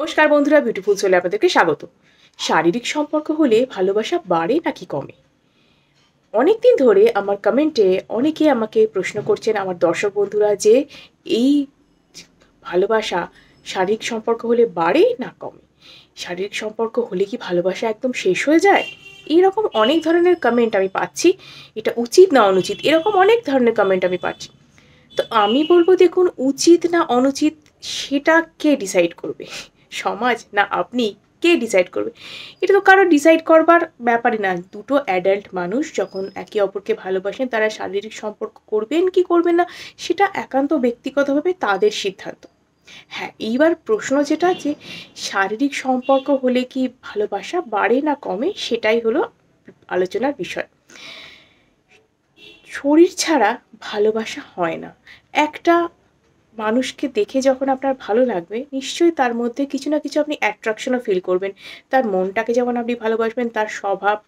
নমস্কার বন্ধুরা, বিউটিফুল সোলে আপনাদেরকে স্বাগত। শারীরিক সম্পর্ক হলে ভালোবাসা বাড়ে নাকি কমে? অনেক দিন ধরে আমার কমেন্টে অনেকে আমাকে প্রশ্ন করছেন, আমার দর্শক বন্ধুরা, যে এই ভালোবাসা শারীরিক সম্পর্ক হলে বাড়ে না কমে? শারীরিক সম্পর্ক হলে কি ভালোবাসা একদম শেষ হয়ে যায়? এইরকম অনেক ধরনের কমেন্ট আমি পাচ্ছি। এটা উচিত না অনুচিত, এরকম অনেক ধরনের কমেন্ট আমি পাচ্ছি। তো আমি বলবো, দেখুন, উচিত না অনুচিত সেটা কে ডিসাইড করবে? সমাজ না আপনি? কে ডিসাইড করবে? এটা তো কারো ডিসাইড করবার ব্যাপারই না। দুটো অ্যাডাল্ট মানুষ যখন একে অপরকে ভালোবাসেন, তারা শারীরিক সম্পর্ক করবেন কি করবেন না সেটা একান্ত ব্যক্তিগতভাবে তাদের সিদ্ধান্ত। হ্যাঁ, এইবার প্রশ্ন যেটা, যে শারীরিক সম্পর্ক হলে কি ভালোবাসা বাড়ে না কমে, সেটাই হলো আলোচনার বিষয়। শরীর ছাড়া ভালোবাসা হয় না। একটা মানুষকে দেখে যখন আপনার ভালো লাগবে, নিশ্চয়ই তার মধ্যে কিছু না কিছু আপনি অ্যাট্রাকশনও ফিল করবেন। তার মনটাকে যেমন আপনি ভালোবাসবেন, তার স্বভাব,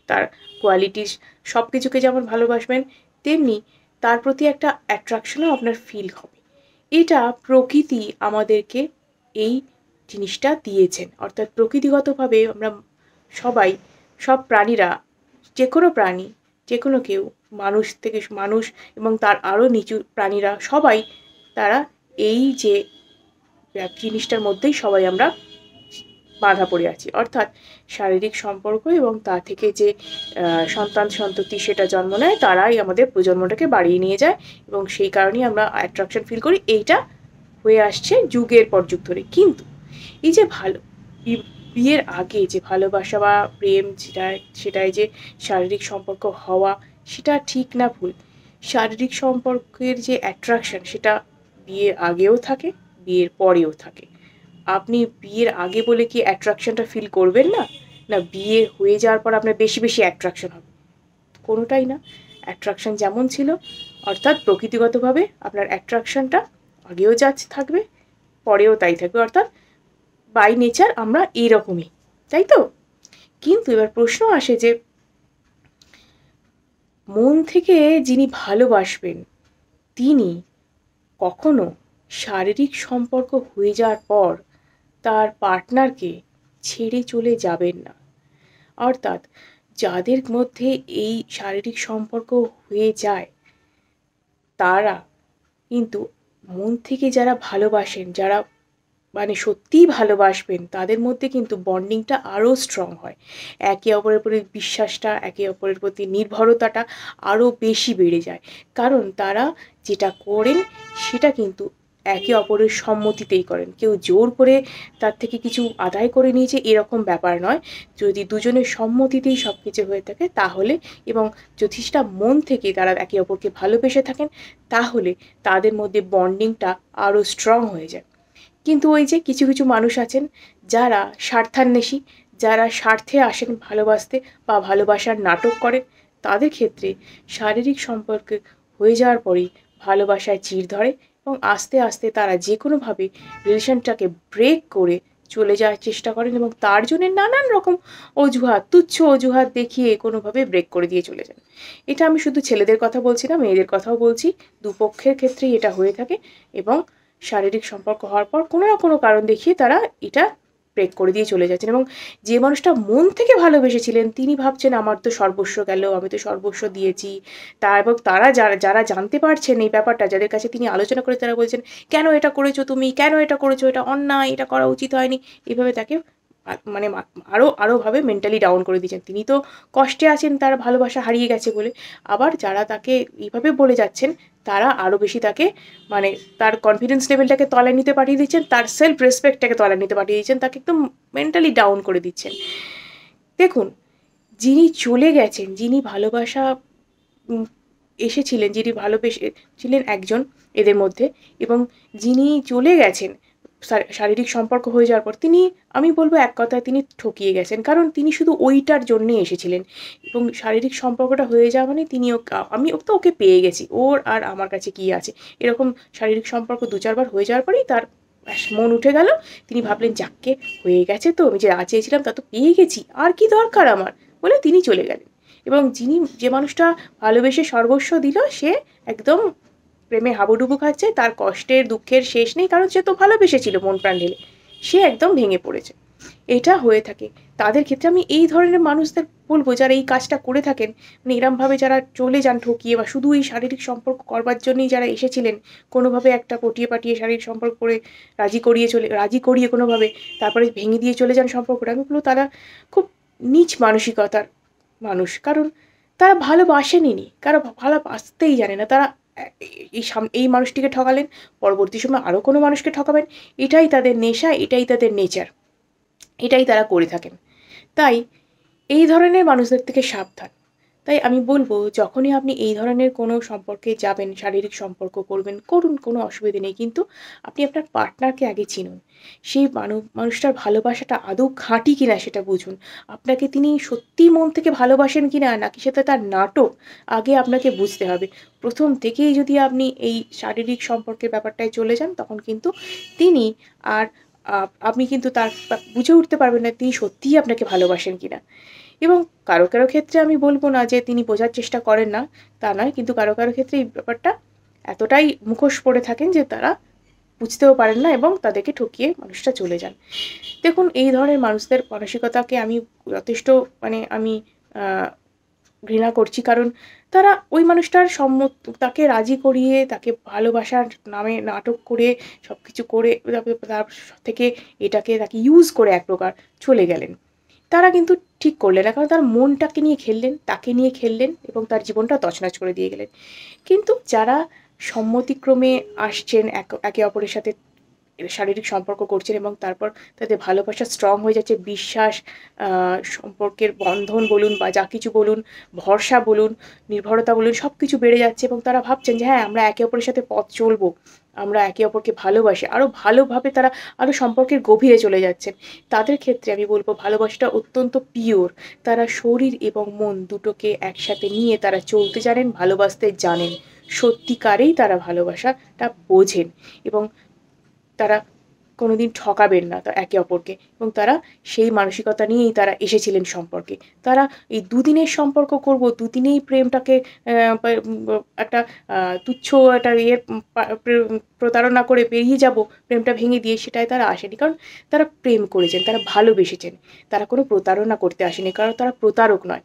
তার কোয়ালিটিস, সব কিছুকে যেমন ভালোবাসবেন, তেমনি তার প্রতি একটা অ্যাট্রাকশনও আপনার ফিল হবে। এটা প্রকৃতি আমাদেরকে এই জিনিসটা দিয়েছেন। অর্থাৎ প্রকৃতিগতভাবে আমরা সবাই, সব প্রাণীরা, যে কোনো প্রাণী, যে কোনো কেউ, মানুষ থেকে মানুষ এবং তার আরও নিচু প্রাণীরা, সবাই তারা এই যে জিনিসটার মধ্যেই সবাই আমরা বাঁধা পড়ে আছি। অর্থাৎ শারীরিক সম্পর্ক এবং তা থেকে যে সন্তান সন্ততি সেটা জন্ম নেয়, তারাই আমাদের প্রজন্মটাকে বাড়িয়ে নিয়ে যায় এবং সেই কারণেই আমরা অ্যাট্রাকশন ফিল করি। এইটা হয়ে আসছে যুগের পর যুগ ধরে। কিন্তু এই যে বিয়ের আগে যে ভালোবাসা বা প্রেম, সেটাই যে শারীরিক সম্পর্ক হওয়া, সেটা ঠিক না ভুল? শারীরিক সম্পর্কের যে অ্যাট্রাকশন, সেটা বিয়ের আগেও থাকে, বিয়ের পরেও থাকে। আপনি বিয়ের আগে বলে কি অ্যাট্রাকশনটা ফিল করবেন না? না বিয়ে হয়ে যাওয়ার পর আপনার বেশি বেশি অ্যাট্রাকশন হবে? কোনোটাই না। অ্যাট্রাকশন যেমন ছিল, অর্থাৎ প্রকৃতিগতভাবে আপনার অ্যাট্রাকশনটা আগেও যা থাকবে, পরেও তাই থাকবে। অর্থাৎ বাই নেচার আমরা এইরকমই, তাই তো? কিন্তু এবার প্রশ্ন আসে যে মন থেকে যিনি ভালোবাসবেন, তিনি কখনো শারীরিক সম্পর্ক হয়ে যাওয়ার পর তার পার্টনারকে ছেড়ে চলে যাবেন না। অর্থাৎ যাদের মধ্যে এই শারীরিক সম্পর্ক হয়ে যায়, তারা কিন্তু মন থেকে যারা ভালোবাসেন, যারা মানে সত্যিই ভালোবাসবেন, তাদের মধ্যে কিন্তু বন্ডিংটা আরও স্ট্রং হয়। একে অপরের প্রতি বিশ্বাসটা, একে অপরের প্রতি নির্ভরতাটা আরও বেশি বেড়ে যায়। কারণ তারা যেটা করেন সেটা কিন্তু একে অপরের সম্মতিতেই করেন। কেউ জোর করে তার থেকে কিছু আদায় করে নিয়েছে এরকম ব্যাপার নয়। যদি দুজনের সম্মতিতেই সব কিছু হয়ে থাকে তাহলে, এবং যদি সেটা মন থেকে তারা একে অপরকে ভালোবেসে থাকেন, তাহলে তাদের মধ্যে বন্ডিংটা আরও স্ট্রং হয়ে যায়। কিন্তু ওই যে কিছু কিছু মানুষ আছেন যারা স্বার্থান্বেষী, যারা স্বার্থে আসেন ভালোবাসতে বা ভালোবাসার নাটক করেন, তাদের ক্ষেত্রে শারীরিক সম্পর্ক হয়ে যাওয়ার পরেই ভালোবাসায় চির ধরে এবং আস্তে আস্তে তারা যে কোনোভাবে রিলেশনটাকে ব্রেক করে চলে যাওয়ার চেষ্টা করেন এবং তার জন্য নানান রকম অজুহাত, তুচ্ছ অজুহাত দেখিয়ে কোনোভাবে ব্রেক করে দিয়ে চলে যান। এটা আমি শুধু ছেলেদের কথা বলছি না, মেয়েদের কথাও বলছি। দুপক্ষের ক্ষেত্রেই এটা হয়ে থাকে এবং শারীরিক সম্পর্ক হওয়ার পর কোনো না কোনো কারণ দেখিয়ে তারা এটা ব্রেক করে দিয়ে চলে যাচ্ছেন এবং যে মানুষটা মন থেকে ভালোবেসেছিলেন তিনি ভাবছেন আমার তো সর্বস্ব গেল, আমি তো সর্বস্ব দিয়েছি। এবং তারা যারা যারা জানতে পারছেন এই ব্যাপারটা, যাদের কাছে তিনি আলোচনা করে, তারা বলছেন, কেন এটা করেছো তুমি, কেন এটা করেছো, এটা অন্যায়, এটা করা উচিত হয়নি। এভাবে তাকে মানে আরোভাবে মেন্টালি ডাউন করে দিয়েছেন। তিনি তো কষ্টে আছেন তার ভালোবাসা হারিয়ে গেছে বলে। আবার যারা তাকে এইভাবে বলে যাচ্ছেন, তারা আরও বেশি তাকে মানে তার কনফিডেন্স লেভেলটাকে তলায় নিতে পাঠিয়ে দিচ্ছেন, তার সেলফ রেসপেক্টটাকে তলায় নিতে পাঠিয়ে দিচ্ছেন, তাকে একদম মেন্টালি ডাউন করে দিচ্ছেন। দেখুন, যিনি চলে গেছেন, যিনি ভালোবাসা এসেছিলেন, যিনি ভালোবেসেছিলেন একজন এদের মধ্যে, এবং যিনি চলে গেছেন শারীরিক সম্পর্ক হয়ে যাওয়ার পর, তিনি, আমি বলবো এক কথায়, তিনি ঠকিয়ে গেছেন। কারণ তিনি শুধু ওইটার জন্যে এসেছিলেন এবং শারীরিক সম্পর্কটা হয়ে যাওয়া মানে তিনি আমি তো ওকে পেয়ে গেছি, ওর আর আমার কাছে কী আছে, এরকম শারীরিক সম্পর্ক 2-4 বার হয়ে যাওয়ার পরেই তার মন উঠে গেল। তিনি ভাবলেন, যাককে হয়ে গেছে, তো আমি যা চেয়েছিলাম তা তো পেয়ে গেছি, আর কি দরকার আমার, বলে তিনি চলে গেলেন। এবং যে মানুষটা ভালোবেসে সর্বস্ব দিল, সে একদম প্রেমে হাবুডুবু খাচ্ছে, তার কষ্টের দুঃখের শেষ নেই, কারণ সে তো ভালোবেসেছিল মন প্রাণ ঢেলে। সে একদম ভেঙে পড়েছে। এটা হয়ে থাকে। তাদের ক্ষেত্রে আমি এই ধরনের মানুষদের বলব, যারা এই কাজটা করে থাকেন, মানে এরমভাবে যারা চলে যান ঠকিয়ে, বা শুধু এই শারীরিক সম্পর্ক করবার জন্যই যারা এসেছিলেন, কোনোভাবে একটা পটিয়ে পাটিয়ে শারীরিক সম্পর্ক করে রাজি করিয়ে কোনোভাবে তারপরে ভেঙে দিয়ে চলে যান সম্পর্কটা, আমি বলব তারা খুব নীচ মানসিকতার মানুষ। কারণ তারা ভালোবাসেনই, কারো ভালোবাসতেই জানে না। তারা এই মানুষটিকে ঠকালেন, পরবর্তী সময় আরও কোনো মানুষকে ঠকাবেন। এটাই তাদের নেশা, এটাই তাদের নেচার, এটাই তারা করে থাকেন। তাই এই ধরনের মানুষদের থেকে সাবধান। তাই আমি বলব, যখনই আপনি এই ধরনের কোনো সম্পর্কে যাবেন, শারীরিক সম্পর্ক করবেন, করুন, কোনো অসুবিধে নেই। কিন্তু আপনি আপনার পার্টনারকে আগে চিনুন। সেই মানুষটার ভালোবাসাটা আদৌ খাঁটি কিনা সেটা বুঝুন। আপনাকে তিনি সত্যিই মন থেকে ভালোবাসেন কিনা, নাকি সেটা তার নাটক, আগে আপনাকে বুঝতে হবে। প্রথম থেকেই যদি আপনি এই শারীরিক সম্পর্কের ব্যাপারটায় চলে যান, তখন কিন্তু তিনি আর আপনি কিন্তু তার বুঝে উঠতে পারবেন না তিনি সত্যিই আপনাকে ভালোবাসেন কিনা। এবং কারো কারো ক্ষেত্রে আমি বলব না যে তিনি বোঝার চেষ্টা করেন না, তা নয়। কিন্তু কারো কারো ক্ষেত্রে এই ব্যাপারটা এতটাই মুখোশ পড়ে থাকেন যে তারা বুঝতেও পারেন না এবং তাদেরকে ঠকিয়ে মানুষটা চলে যান। দেখুন, এই ধরনের মানুষদের মানসিকতাকে আমি যথেষ্ট, মানে আমি ঘৃণা করছি। কারণ তারা ওই মানুষটার তাকে রাজি করিয়ে, তাকে ভালোবাসার নামে নাটক করে, সব কিছু করে তার থেকে তাকে ইউজ করে এক প্রকার চলে গেলেন। তারা কিন্তু ঠিক করলেন না, কারণ তার মনটাকে নিয়ে খেললেন, তাকে নিয়ে খেললেন এবং তার জীবনটা তছনছ করে দিয়ে গেলেন। কিন্তু যারা সম্মতিক্রমে আসছেন, একে অপরের সাথে শারীরিক সম্পর্ক করছেন এবং তারপর তাদের ভালোবাসা স্ট্রং হয়ে যাচ্ছে, বিশ্বাস, সম্পর্কের বন্ধন বলুন বা যা কিছু বলুন, ভরসা বলুন, নির্ভরতা বলুন, সব কিছু বেড়ে যাচ্ছে এবং তারা ভাবছেন যে হ্যাঁ, আমরা একে অপরের সাথে পথ চলবো, আমরা একে অপরকে ভালোবাসি, আরও ভালোভাবে তারা আরও সম্পর্কের গভীরে চলে যাচ্ছেন। তাদের ক্ষেত্রে আমি বলবো, ভালোবাসাটা অত্যন্ত পিওর। তারা শরীর এবং মন দুটোকে একসাথে নিয়ে তারা চলতে জানেন, ভালোবাসতে জানেন। সত্যিকারেই তারা ভালোবাসাটা বোঝেন এবং তারা কোনোদিন ঠকাবেন না একে অপরকে, এবং তারা সেই মানসিকতা নিয়েই তারা এসেছিলেন সম্পর্কে। তারা এই দুদিনের সম্পর্ক করব, দুদিনেই প্রেমটাকে একটা তুচ্ছ একটা প্রতারণা করে বেরিয়ে যাব প্রেমটা ভেঙে দিয়ে, সেটাই তারা আসেনি। কারণ তারা প্রেম করেছেন, তারা ভালোবেসেছেন, তারা কোনো প্রতারণা করতে আসেনি, কারণ তারা প্রতারক নয়।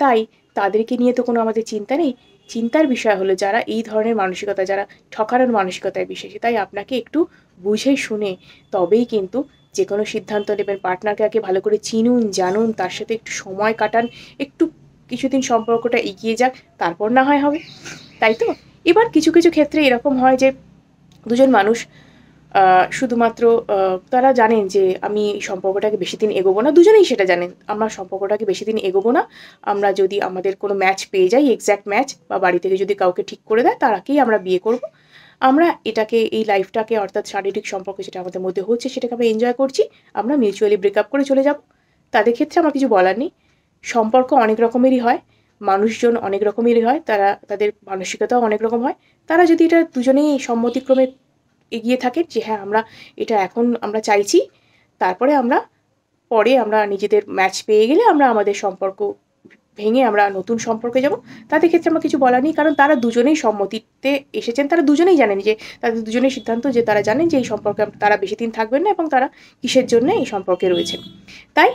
তাই তাদেরকে নিয়ে তো কোনো আমাদের চিন্তা নেই। চিন্তার বিষয় হলো যারা এই ধরনের মানসিকতা, যারা ঠকানোর মানসিকতায় বিশ্বাসী। তাই আপনাকে একটু বুঝে শুনে তবেই কিন্তু যে কোনো সিদ্ধান্ত নেবেন। পার্টনারকে আগে ভালো করে চিনুন, জানুন, তার সাথে একটু সময় কাটান, একটু কিছুদিন সম্পর্কটা এগিয়ে যাক, তারপর না হয় হবে, তাই তো? এবার কিছু কিছু ক্ষেত্রে এরকম হয় যে দুজন মানুষ শুধুমাত্র তারা জানেন যে আমি এই সম্পর্কটাকে বেশিদিন এগোবো না। দুজনেই সেটা জানেন, আমরা সম্পর্কটাকে বেশিদিন এগোবো না। আমরা যদি আমাদের কোনো ম্যাচ পেয়ে যাই, এক্স্যাক্ট ম্যাচ, বা বাড়ি থেকে যদি কাউকে ঠিক করে দেয়, তারাকেই আমরা বিয়ে করব। আমরা এই লাইফটাকে, অর্থাৎ শারীরিক সম্পর্ক যেটা আমাদের মধ্যে হচ্ছে, সেটাকে আমরা এনজয় করছি। আমরা মিউচুয়ালি ব্রেকআপ করে চলে যাব। তাদের ক্ষেত্রে আমার কিছু বলার নেই। সম্পর্ক অনেক রকমেরই হয়, মানুষজন অনেক রকমেরই হয়, তাদের মানসিকতাও অনেক রকম হয়। তারা যদি এটা দুজনেই সম্মতিক্রমে এগিয়ে থাকেন যে হ্যাঁ, এটা এখন আমরা চাইছি, তারপরে পরে আমরা নিজেদের ম্যাচ পেয়ে গেলে আমরা আমাদের সম্পর্ক ভেঙে আমরা নতুন সম্পর্কে যাব, তাদের ক্ষেত্রে আমার কিছু বলার নেই। কারণ তারা দুজনেই সম্মতিতে এসেছেন, তারা দুজনেই জানেন যে তাদের দুজনের সিদ্ধান্ত, যে তারা জানেন যে এই সম্পর্কে তারা বেশি দিন থাকবেন না এবং তারা কিসের জন্য এই সম্পর্কে রয়েছেন। তাই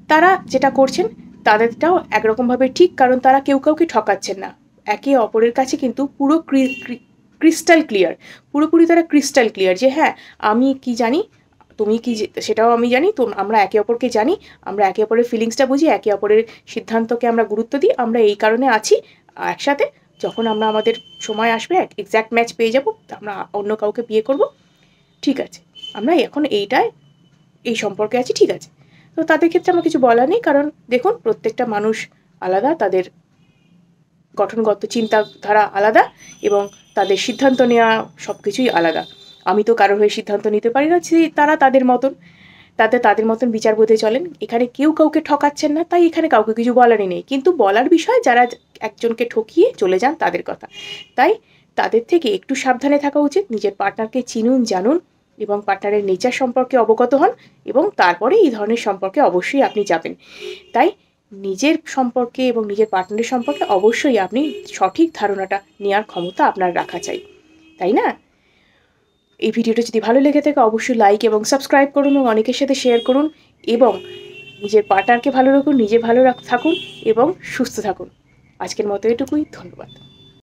তারা যেটা করছেন তাদেরটাও একরকমভাবে ঠিক, কারণ তারা কেউ কাউকে ঠকাচ্ছেন না। একে অপরের কাছে কিন্তু পুরো ক্রিস্টাল ক্লিয়ার, পুরোপুরি তারা ক্রিস্টাল ক্লিয়ার যে হ্যাঁ, আমি কি জানি, তুমি কি সেটাও আমি জানি, তো আমরা একে অপরকে জানি, আমরা একে অপরের ফিলিংসটা বুঝি, একে অপরের সিদ্ধান্তকে আমরা গুরুত্ব দিই, আমরা এই কারণে আছি একসাথে। যখন আমরা আমাদের সময় আসবে, এক্স্যাক্ট ম্যাচ পেয়ে যাব, আমরা অন্য কাউকে বিয়ে করব, ঠিক আছে, আমরা এখন এই সম্পর্কে আছি, ঠিক আছে। তো তাদের ক্ষেত্রে আমার কিছু বলার নেই, কারণ দেখুন, প্রত্যেকটা মানুষ আলাদা, তাদের গঠনগত চিন্তাধারা আলাদা এবং তাদের সিদ্ধান্ত নেওয়া সব কিছুই আলাদা। আমি তো কারোর হয়ে সিদ্ধান্ত নিতে পারি না, তারা তাদের মতন, তাদের মতন বিচার বোধে চলেন। এখানে কেউ কাউকে ঠকাচ্ছেন না, তাই এখানে কাউকে কিছু বলারই নেই। কিন্তু বলার বিষয়, যারা একজনকে ঠকিয়ে চলে যান তাদের কথা। তাই তাদের থেকে একটু সাবধানে থাকা উচিত। নিজের পার্টনারকে চিনুন, জানুন এবং পার্টনারের নেচার সম্পর্কে অবগত হন, এবং তারপরে এই ধরনের সম্পর্কে অবশ্যই আপনি যাবেন। তাই নিজের সম্পর্কে এবং নিজের পার্টনারের সম্পর্কে অবশ্যই আপনি সঠিক ধারণাটা নেওয়ার ক্ষমতা আপনার রাখা চাই, তাই না? এই ভিডিওটা যদি ভালো লেগে থাকে অবশ্যই লাইক এবং সাবস্ক্রাইব করুন এবং অনেকের সাথে শেয়ার করুন এবং নিজের পার্টনারকে ভালো রাখুন, নিজে ভালো থাকুন এবং সুস্থ থাকুন। আজকের মতো এটুকুই। ধন্যবাদ।